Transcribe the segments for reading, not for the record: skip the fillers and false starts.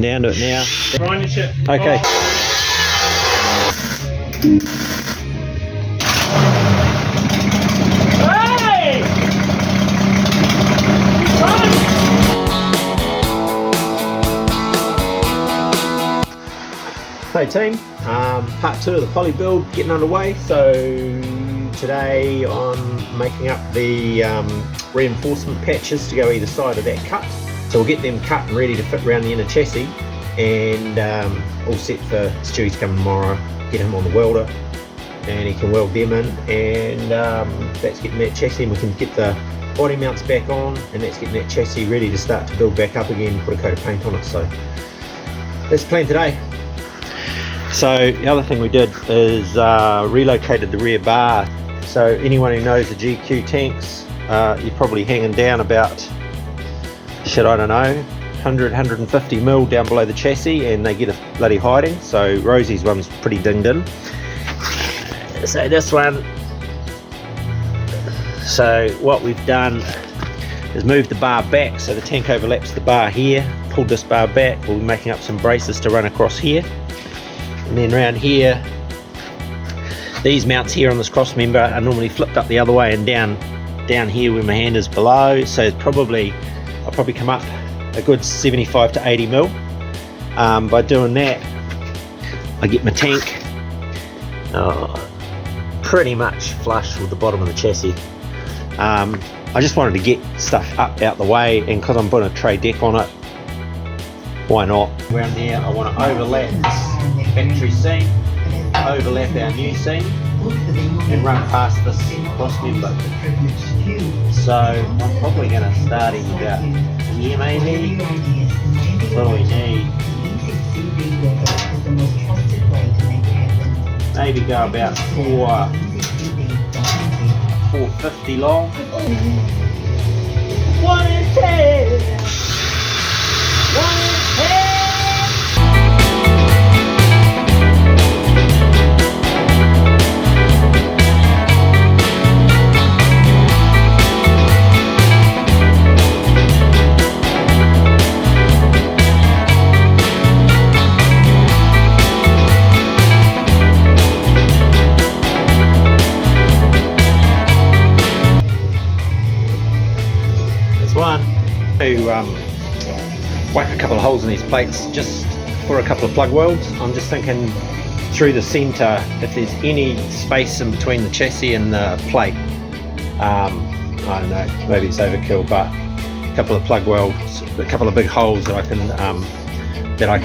Down to it now. Grind your shit. Okay. Hey! Hey team, part 2 of the poly build getting underway. So today I'm making up the reinforcement patches to go either side of that cut. So we'll get them cut and ready to fit around the inner chassis, and all set for Stewie's coming tomorrow. Get him on the welder and he can weld them in, and that's getting that chassis, and we can get the body mounts back on, and that's getting that chassis ready to start to build back up again, put a coat of paint on it. So that's the plan today. So the other thing we did is relocated the rear bar. So anyone who knows the GQ tanks, you're probably hanging down about, shit, I don't know, 100-150 mil down below the chassis, and they get a bloody hiding. So Rosie's one's pretty dinged in. So this one, so what we've done is moved the bar back so the tank overlaps the bar here, pulled this bar back. We'll be making up some braces to run across here, and then around here, these mounts here on this cross member are normally flipped up the other way and down here where my hand is below. So it's I'll probably come up a good 75 to 80 mil. By doing that, I get my tank pretty much flush with the bottom of the chassis. I just wanted to get stuff up out the way, and because I'm putting a tray deck on it, why not? Around there I want to overlap this factory seam, overlap our new seam, and run past this cross member. So I'm probably going to start in about here maybe. What do we need? Maybe go about 450 long. 1 in 10. 1 in 10. To whack a couple of holes in these plates just for a couple of plug welds. I'm just thinking through the centre if there's any space in between the chassis and the plate. I don't know, maybe it's overkill, but a couple of plug welds, a couple of big holes that I can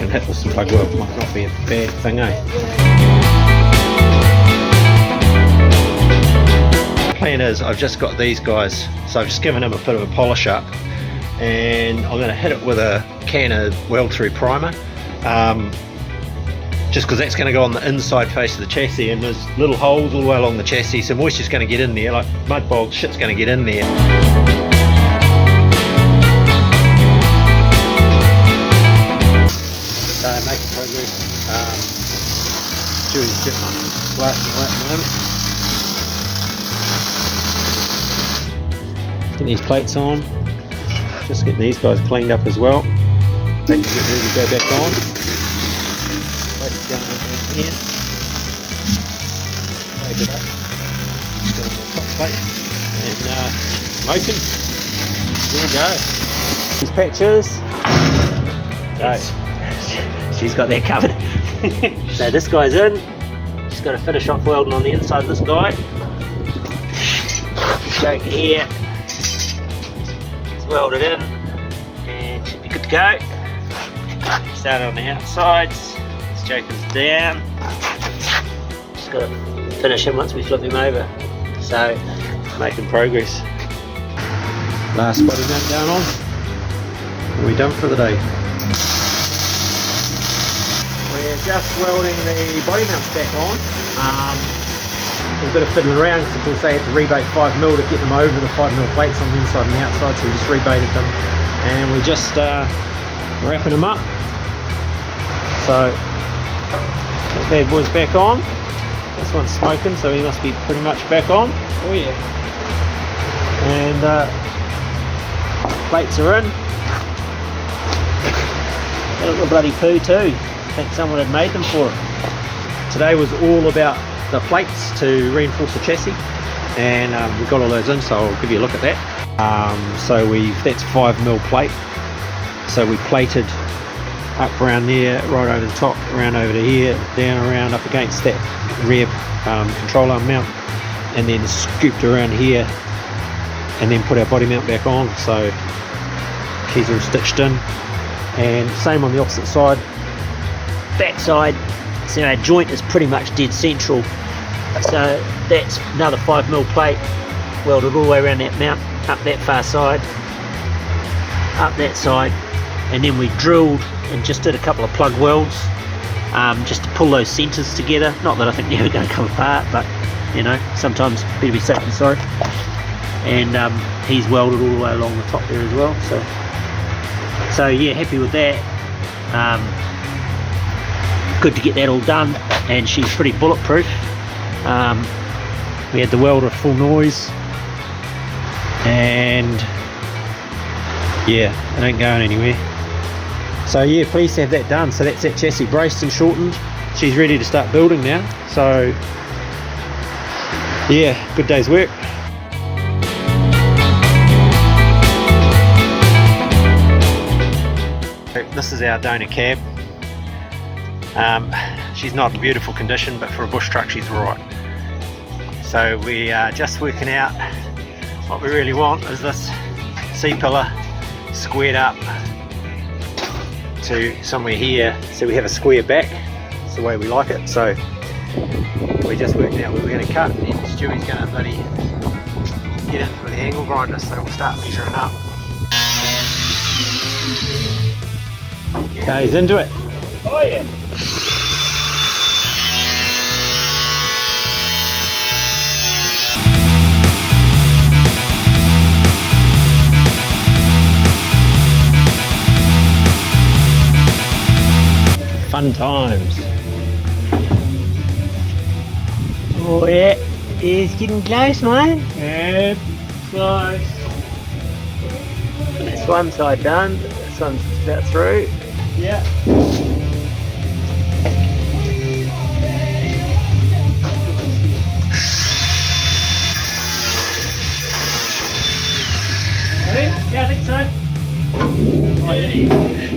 hit with some plug welds might not be a bad thing, eh? The plan is I've just got these guys, so I've just given them a bit of a polish up, and I'm going to hit it with a can of weld through primer, just because that's going to go on the inside face of the chassis, and there's little holes all the way along the chassis, so moisture's going to get in there, like mud bog shit's going to get in there. So making progress. Stewie's just blasting away at the moment. Get these plates on. Just get these guys cleaned up as well. They can get ready to go back on. Plates going in here. Load it up. Get on the top plate. And smoking. There we go. These patches. So, she's got that covered. So this guy's in. Just got to finish off welding on the inside of this guy. Choke here. Weld it in, and should be good to go. Start on the outsides. This joker's down. Just got to finish him once we flip him over. So, making progress. Last body mount down on. We're done for the day. We're just welding the body mounts back on. A bit of fiddling around because of course they had to rebate 5mm to get them over the 5mm plates on the inside and the outside, so we just rebated them, and we're just wrapping them up. So that bad boy's back on. This one's smoking, so he must be pretty much back on. Oh yeah. And plates are in. They look a bloody poo too. I think someone had made them for it. Today was all about the plates to reinforce the chassis, and we've got all those in, so I'll give you a look at that. That's 5mm plate, so we plated up around there, right over the top, around over to here, down around up against that rear control arm mount, and then scooped around here, and then put our body mount back on. So keys are stitched in, and same on the opposite side. That side, so our joint is pretty much dead central, so that's another 5mm plate welded all the way around that mount, up that far side, up that side, and then we drilled and just did a couple of plug welds just to pull those centres together. Not that I think they're ever going to come apart, but you know, sometimes better be safe than sorry. And he's welded all the way along the top there as well, so yeah, happy with that. Good to get that all done, and she's pretty bulletproof. We had the welder full noise, and yeah, it ain't going anywhere. So yeah, pleased to have that done. So that's that chassis braced and shortened. She's ready to start building now. So yeah, good day's work. This is our donor cab. She's not in beautiful condition, but for a bush truck she's right. So we are just working out what we really want is this C-pillar squared up to somewhere here, so we have a square back. It's the way we like it. So we just worked out where we're going to cut, and Stewie's going to bloody get it with the angle grinder, so we'll start measuring up. Okay, he's into it. Oh yeah. Fun times. Oh yeah, it's getting close, mate. And close. That's one side done, this one's just about through. Yeah. Ready? Yeah, I think so. Oh yeah.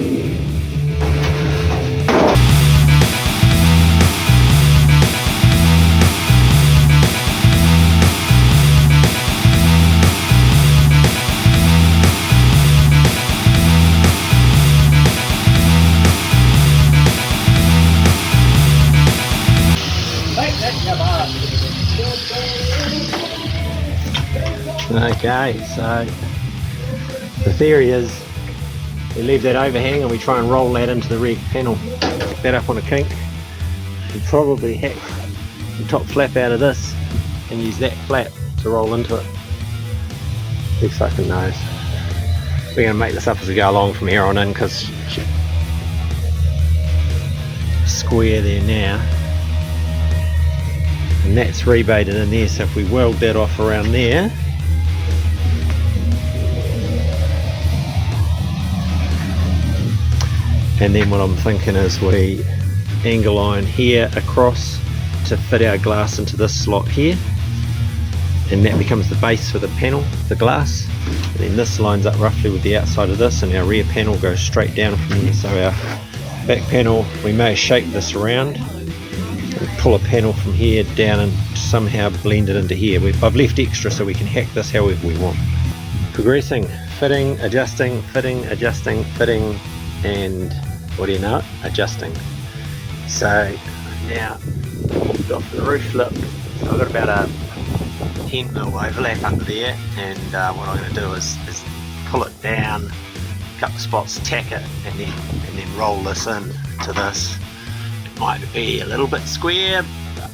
Okay, so the theory is we leave that overhang and we try and roll that into the rear panel. Pick that up on a kink. We probably hack the top flap out of this and use that flap to roll into it. Who fucking knows? We're going to make this up as we go along from here on in, because square there now, and that's rebated in there, so if we weld that off around there, and then what I'm thinking is we angle iron here across to fit our glass into this slot here, and that becomes the base for the panel, the glass, and then this lines up roughly with the outside of this, and our rear panel goes straight down from here. So our back panel, we may shape this around and pull a panel from here down and somehow blend it into here. I've left extra so we can hack this however we want. Progressing, fitting, adjusting, and what do you know, adjusting. So now I've got the roof lip, so I've got about a 10mm overlap under there, and what I'm going to do is pull it down, a couple of spots, tack it, and then roll this in to this. It might be a little bit square, but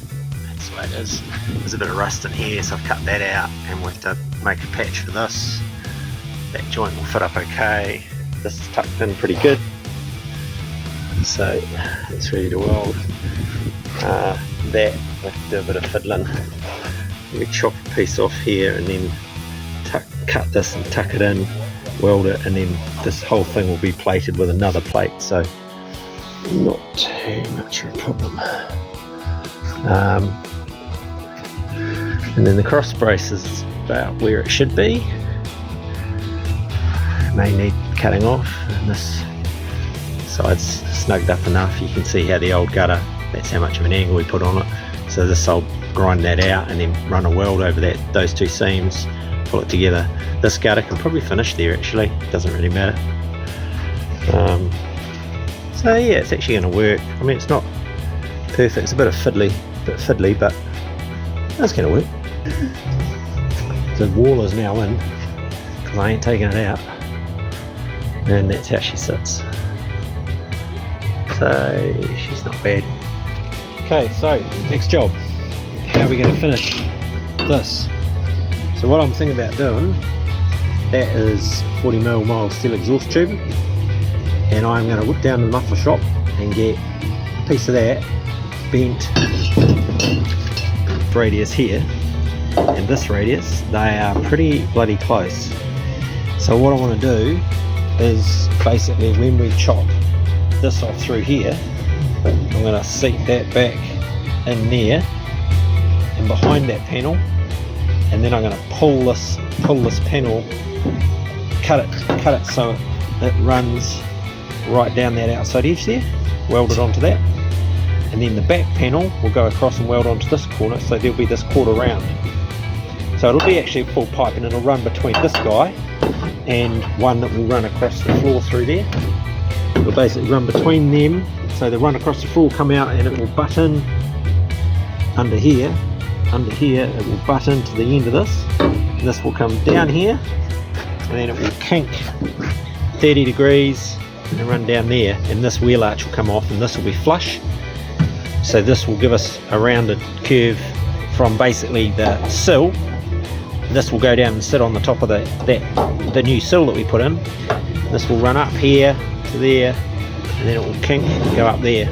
that's the way it is. There's a bit of rust in here, so I've cut that out, and we have to make a patch for this. That joint will fit up okay. This is tucked in pretty good, so it's ready to weld. That we have to do a bit of fiddling. We chop a piece off here and then cut this and tuck it in, weld it, and then this whole thing will be plated with another plate. So not too much of a problem. And then the cross brace is about where it should be. May need cutting off, and this side's snugged up enough. You can see how the old gutter, that's how much of an angle we put on it. So this, I'll grind that out and then run a weld over those two seams, pull it together. This gutter can probably finish there actually, doesn't really matter. So yeah, it's actually going to work. I mean, it's not perfect, it's a bit fiddly, but that's going to work. The wall is now in because I ain't taking it out, and that's how she sits. So she's not bad. Okay, so next job, how are we going to finish this? So what I'm thinking about doing, that is 40mm mild steel exhaust tube, and I'm going to whip down to the muffler shop and get a piece of that bent radius here and this radius. They are pretty bloody close. So what I want to do is basically, when we chop this off through here, I'm going to seat that back in there and behind that panel, and then I'm going to pull this panel, cut it so it runs right down that outside edge there, weld it onto that, and then the back panel will go across and weld onto this corner, so there'll be this quarter round. So it'll be actually a full pipe, and it'll run between this guy and one that will run across the floor through there. It'll basically run between them, so they run across the floor, come out, and it will butt in under here. Under here it will butt into the end of this, and this will come down here, and then it will kink 30 degrees and run down there, and this wheel arch will come off, and this will be flush. So this will give us a rounded curve from basically the sill. This will go down and sit on the top of the new sill that we put in. This will run up here to there, and then it will kink and go up there,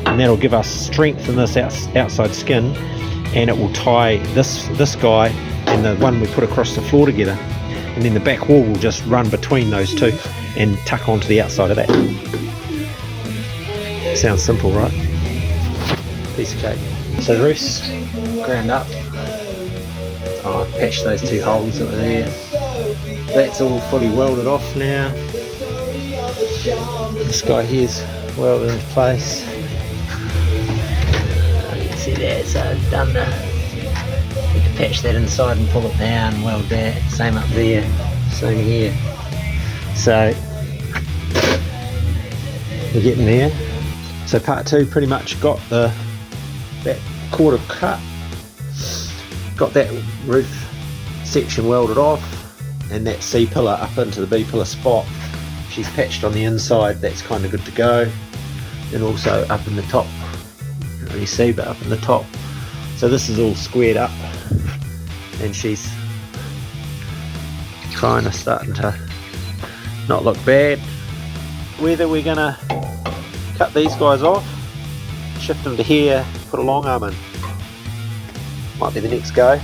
and that'll give us strength in this outside skin, and it will tie this guy and the one we put across the floor together, and then the back wall will just run between those two and tuck onto the outside of that. Sounds simple, right? Piece of cake. So the roof's ground up. I patched those two holes that were there. That's all fully welded off now. This guy here's welded into place. You can see that, so I've done need to patch that inside and pull it down, weld that, same up there, same here. So we're getting there. So part two pretty much got that quarter cut, got that roof section welded off, and that C pillar up into the B pillar spot. She's patched on the inside, that's kind of good to go. And also up in the top, you can't really see, but up in the top. So this is all squared up, and she's kind of starting to not look bad. Whether we're gonna cut these guys off, shift them to here, put a long arm in, might be the next go.